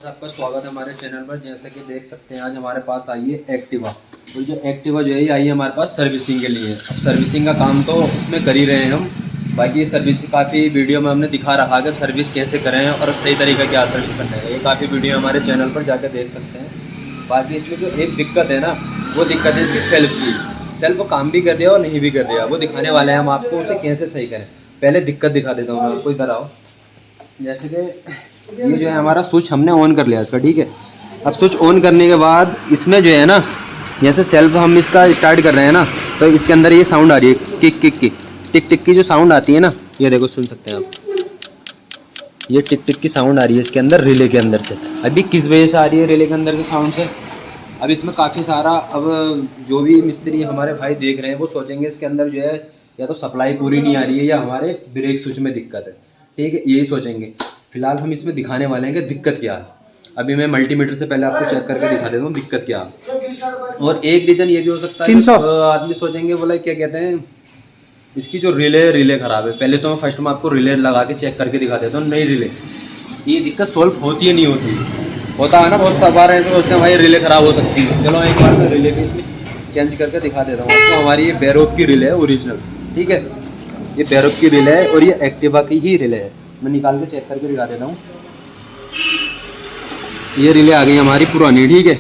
आपका स्वागत है हमारे चैनल पर। जैसे कि देख सकते हैं आज हमारे पास आई है एक्टिवा। और जो एक्टिवा जो है ये आई है हमारे पास सर्विसिंग के लिए। अब सर्विसिंग का काम तो इसमें कर ही रहे हैं हम। बाकी सर्विस काफ़ी वीडियो में हमने दिखा रखा है कि सर्विस कैसे करें और सही तरीका क्या सर्विस करने का। ये काफ़ी वीडियो हमारे चैनल पर जाकर देख सकते हैं। बाकी इसमें जो एक दिक्कत है ना, वो दिक्कत है इसकी सेल्फ की। सेल्फ काम भी कर रही है और नहीं भी कर रही है, वो दिखाने वाले हैं हम आपको उसे कैसे सही करें। पहले दिक्कत दिखा देता हूँ मैं आपको, इधर आओ। जैसे कि ये जो है हमारा स्विच हमने ऑन कर लिया इसका, ठीक है। अब स्विच ऑन करने के बाद इसमें जो है ना, जैसे सेल्फ हम इसका स्टार्ट कर रहे हैं ना, तो इसके अंदर ये साउंड आ रही है किक किक की, टिक टिक की जो साउंड आती है ना, ये देखो सुन सकते हैं आप। ये टिक टिक की साउंड आ रही है इसके अंदर रिले के अंदर से। अभी किस वजह से आ रही है रिले के अंदर से साउंड से, अब इसमें काफ़ी सारा, अब जो भी मिस्त्री हमारे भाई देख रहे हैं वो सोचेंगे इसके अंदर जो है या तो सप्लाई पूरी नहीं आ रही है या हमारे ब्रेक स्विच में दिक्कत है, ठीक है, यही सोचेंगे। फिलहाल हम इसमें दिखाने वाले हैं कि दिक्कत क्या है। अभी मैं मल्टीमीटर से पहले आपको चेक करके दिखा देता हूँ दिक्कत क्या है। और एक रीज़न ये भी हो सकता है आदमी सोचेंगे बोला क्या कहते हैं, इसकी जो रिले ख़राब है। पहले तो मैं फर्स्ट में आपको रिले लगा के चेक करके दिखा देता हूँ। नई रिले, ये दिक्कत सॉल्व होती है नहीं होती, होता है ना बहुत सा बार ऐसे सोचते हैं भाई रिले ख़राब हो सकती है। चलो एक बार मैं रिले भी इसमें चेंज करके दिखा देता हूँ आपको। हमारी ये बैरोक की रिले है ओरिजिनल, ठीक है। ये बैरोक की रिले है और ये एक्टिवा की ही रिले है। मैं निकाल के चेक करके दिखा देता हूँ। ये रिले आ गई हमारी पुरानी, ठीक है।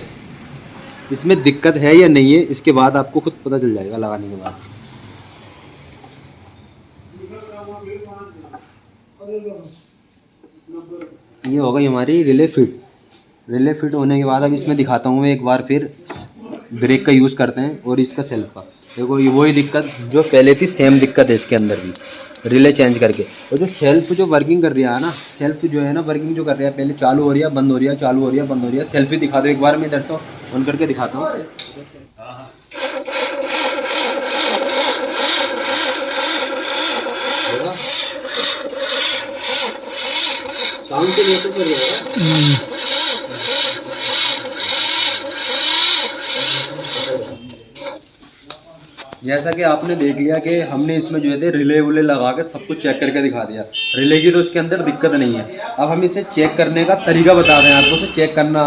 इसमें दिक्कत है या नहीं है इसके बाद आपको खुद पता चल जाएगा लगाने के बाद। ये हो गई हमारी रिले फिट। रिले फिट होने के बाद अब इसमें दिखाता हूँ मैं एक बार फिर ब्रेक का यूज़ करते हैं और इसका सेल्फ का। देखो ये वही दिक्कत जो पहले थी, सेम दिक्कत है इसके अंदर भी, रिले चेंज करके। और जो सेल्फ जो वर्किंग कर रही है ना, सेल्फ जो है ना वर्किंग जो कर रही है, पहले चालू हो रही है बंद हो रही है, चालू हो रही है बंद हो रही है। सेल्फ ही दिखा दो एक बार, मैं इधर से ऑन करके दिखाता हूँ। साउंड से महसूस कर रहा है। जैसा कि आपने देख लिया कि हमने इसमें जो है रिले वुले लगा के सब कुछ चेक करके दिखा दिया। रिले की तो इसके अंदर दिक्कत नहीं है। अब हम इसे चेक करने का तरीका बता रहे हैं आपको, उसे चेक करना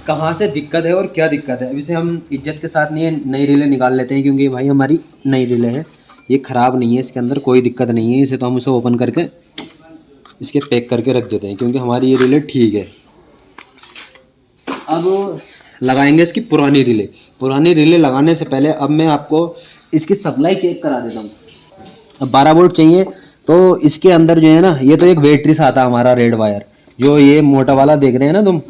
कहाँ से दिक्कत है और क्या दिक्कत है। अब इसे हम इज्जत के साथ नहीं नई रिले निकाल लेते हैं, क्योंकि भाई हमारी नई रिले है, ये ख़राब नहीं है, इसके अंदर कोई दिक्कत नहीं है। इसे तो हम इसे ओपन करके इसके पैक करके रख देते हैं, क्योंकि हमारी ये रिले ठीक है। अब लगाएंगे इसकी पुरानी रिले। पुरानी रिले लगाने से पहले अब मैं आपको इसकी सप्लाई चेक करा देता हूँ। अब 12 वोल्ट चाहिए तो इसके अंदर जो है ना, ये तो एक बैटरी आता है हमारा रेड वायर, जो ये मोटा वाला देख रहे हैं ना तुम,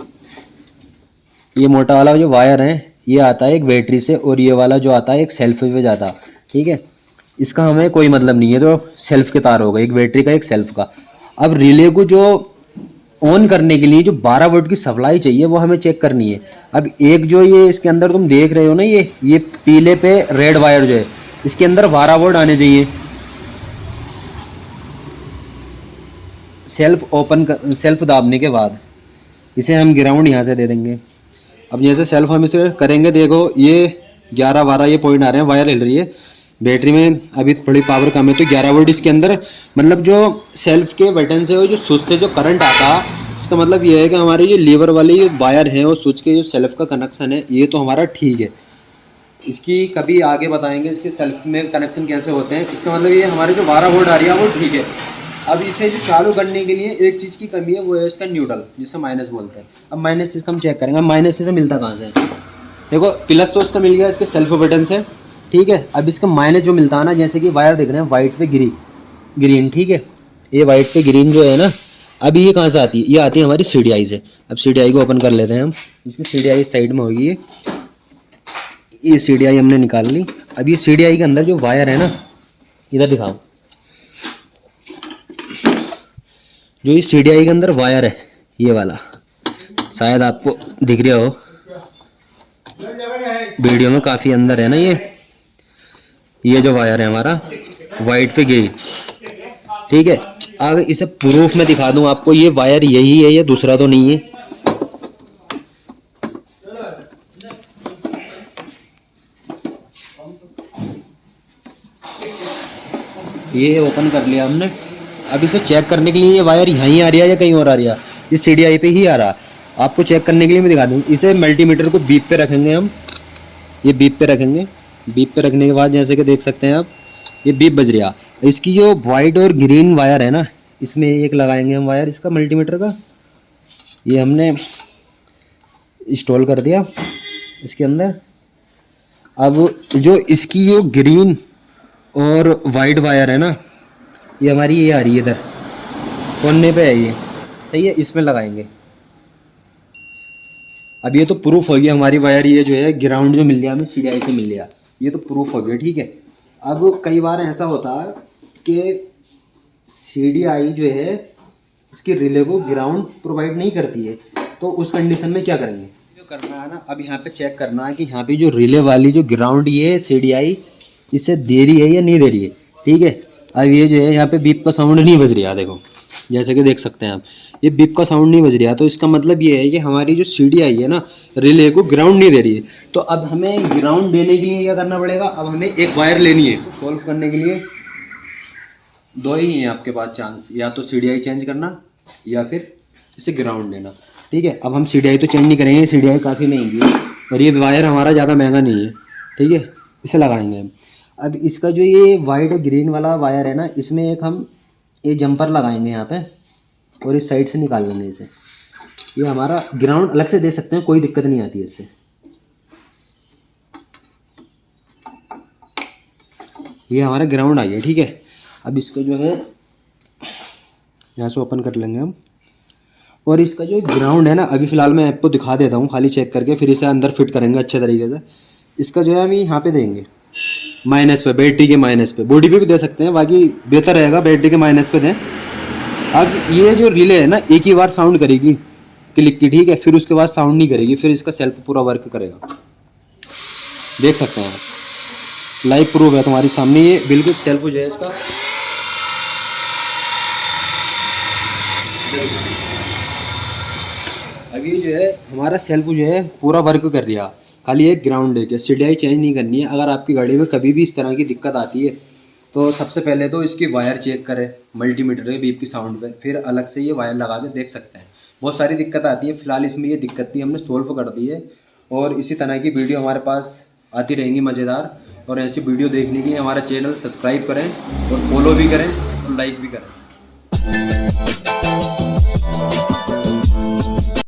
ये मोटा वाला जो वायर है ये आता है एक बैटरी से, और ये वाला जो आता है एक सेल्फ पे जाता है, ठीक है। इसका हमें कोई मतलब नहीं है, तो सेल्फ के तार होगा, एक बैटरी का एक सेल्फ का। अब रिले को जो ऑन करने के लिए जो 12 वोल्ट की सप्लाई चाहिए वो हमें चेक करनी है। अब एक जो ये इसके अंदर तुम देख रहे हो ना, ये पीले पे रेड वायर जो है, इसके अंदर 12 वोल्ट आने चाहिए। सेल्फ दाबने के बाद इसे हम ग्राउंड यहाँ से दे देंगे। अब जैसे सेल्फ हम इसे करेंगे, देखो ये 11-12 ये पॉइंट आ रहे हैं, वायर हिल रही है। बैटरी में अभी थोड़ी पावर कम है तो 11 वोल्ट इसके अंदर, मतलब जो सेल्फ के बटन से जो स्विच से जो करंट आता है, इसका मतलब ये है कि हमारे ये लीवर वाले ये वायर हैं और स्विच के जो सेल्फ का कनेक्शन है ये तो हमारा ठीक है। इसकी कभी आगे बताएंगे इसके सेल्फ में कनेक्शन कैसे होते हैं। इसका मतलब ये हमारे जो 12 वोल्ट आ रही है वो ठीक है। अब इसे जो चालू करने के लिए एक चीज़ की कमी है, वो है इसका न्यूट्रल, जिसे माइनस बोलते हैं। अब माइनस इसका हम चेक करेंगे। माइनस से मिलता कहाँ से, देखो प्लस तो इसका मिल गया इसके सेल्फ बटन से, ठीक है। अब इसका माइनस जो मिलता है ना, जैसे कि वायर देख रहे हैं वाइट पे ग्रीन, ठीक है, ये वाइट पे ग्रीन जो है ना, अभी ये कहाँ से आती है, ये आती है हमारी CDI से। अब CDI को ओपन कर लेते हैं हम। इसकी CDI साइड में होगी, ये CDI हमने निकाल ली। अब ये CDI के अंदर जो वायर है ना, इधर दिखाओ, जो ये CDI के अंदर वायर है ये वाला, शायद आपको दिख रहा हो वीडियो में, काफ़ी अंदर है ना ये जो वायर है हमारा वाइट पे ग्रीन, ठीक है। अगर इसे प्रूफ में दिखा दूं आपको, ये वायर यही है, ये दूसरा तो नहीं है। ये ओपन कर लिया हमने। अब इसे चेक करने के लिए ये वायर यहीं आ रही है या कहीं और आ रही है, ये CDI पे ही आ रहा। आपको चेक करने के लिए मैं दिखा दूँ। इसे मल्टीमीटर को बीप पे रखेंगे हम, ये बीप पे रखेंगे। बीप पे रखने के बाद जैसे कि देख सकते हैं आप, ये बीप बज रहा। इसकी जो वाइट और ग्रीन वायर है ना, इसमें एक लगाएंगे हम वायर इसका मल्टीमीटर का। ये हमने इंस्टॉल कर दिया इसके अंदर। अब जो इसकी जो ग्रीन और वाइट वायर है ना, ये हमारी ये आ रही है इधर कोने पे है ये, सही है, इसमें लगाएंगे। अब ये तो प्रूफ हो गया हमारी वायर, ये जो है ग्राउंड जो मिल गया हमें CDI से मिल गया, ये तो प्रूफ हो गया, ठीक है। अब कई बार ऐसा होता है कि CDI जो है इसकी रिले को ग्राउंड प्रोवाइड नहीं करती है, तो उस कंडीशन में क्या करेंगे, जो करना है ना, अब यहाँ पे चेक करना है कि यहाँ पे जो रिले वाली जो ग्राउंड ये CDI इसे दे रही है या नहीं दे रही है, ठीक है। अब ये जो है यहाँ पे बीप का साउंड नहीं बज रहा, देखो जैसे कि देख सकते हैं आप, ये बीप का साउंड नहीं बज रहा, तो इसका मतलब ये है कि हमारी जो CDI है ना, रिले को ग्राउंड नहीं दे रही है। तो अब हमें ग्राउंड देने के लिए क्या करना पड़ेगा, अब हमें एक वायर लेनी है। सॉल्व करने के लिए दो ही हैं आपके पास चांस, या तो CDI चेंज करना या फिर इसे ग्राउंड देना, ठीक है। अब हम CDI तो चेंज नहीं करेंगे, CDI काफ़ी महंगी है और ये वायर हमारा ज़्यादा महंगा नहीं है, ठीक है, इसे लगाएंगे हम। अब इसका जो ये वाइट और ग्रीन वाला वायर है ना, इसमें एक हम ये जंपर लगाएंगे यहाँ पे और इस साइड से निकाल लेंगे इसे। ये हमारा ग्राउंड अलग से दे सकते हैं, कोई दिक्कत नहीं आती है इससे। ये हमारा ग्राउंड आ गया, ठीक है। अब इसको जो है यहाँ से ओपन कर लेंगे हम, और इसका जो ग्राउंड है ना, अभी फ़िलहाल मैं आपको दिखा देता हूँ खाली चेक करके, फिर इसे अंदर फिट करेंगे अच्छे तरीके से। इसका जो है हम यहाँ पे देंगे माइनस पे, बैटरी के माइनस पे, बॉडी पे भी दे सकते हैं, बाकी बेहतर रहेगा बैटरी के माइनस पे दें। अब ये जो रिले है ना, एक ही बार साउंड करेगी क्लिक की, ठीक है, फिर उसके बाद साउंड नहीं करेगी, फिर इसका सेल्फ पूरा वर्क करेगा। देख सकते हैं आप, लाइव प्रूफ है तुम्हारे सामने, ये बिल्कुल सेल्फ जो है इसका। अभी जो है हमारा सेल्फ जो है पूरा वर्क कर रहा, खाली एक ग्राउंड है कि CDI चेंज नहीं करनी है। अगर आपकी गाड़ी में कभी भी इस तरह की दिक्कत आती है तो सबसे पहले तो इसकी वायर चेक करें मल्टीमीटर के बीप की साउंड पे, फिर अलग से ये वायर लगा के देख सकते हैं। बहुत सारी दिक्कत आती है, फिलहाल इसमें ये दिक्कत थी, हमने सोल्व कर दी है। और इसी तरह की वीडियो हमारे पास आती रहेंगी मज़ेदार, और ऐसी वीडियो देखने के लिए हमारा चैनल सब्सक्राइब करें और फॉलो भी करें और लाइक भी करें।